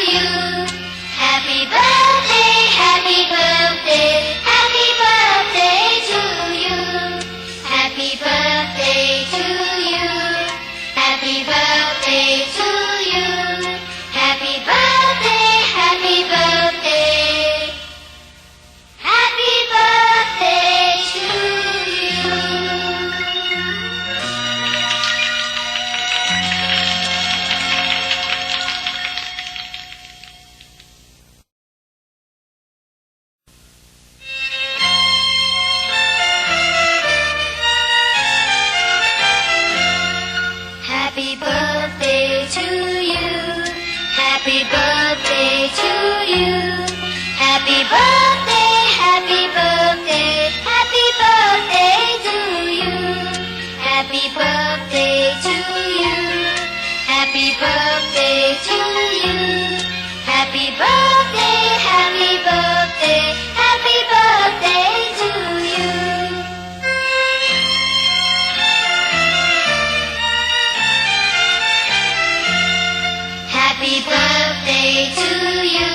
you. Happy birthday, happy birthday, happy birthday to you. Happy birthday to you. Happy birthday to you. Happy birthday, happy birthday. Happy birthday to you. Happy birthday to you. Happy birthday to you. Happy birthday, happy birthday, happy birthday to you. Happy birthday to you. Happy birthday to you. Happy birthday, happy birthday, happy birthday to you. Happy birthday to you.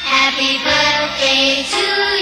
Happy birthday to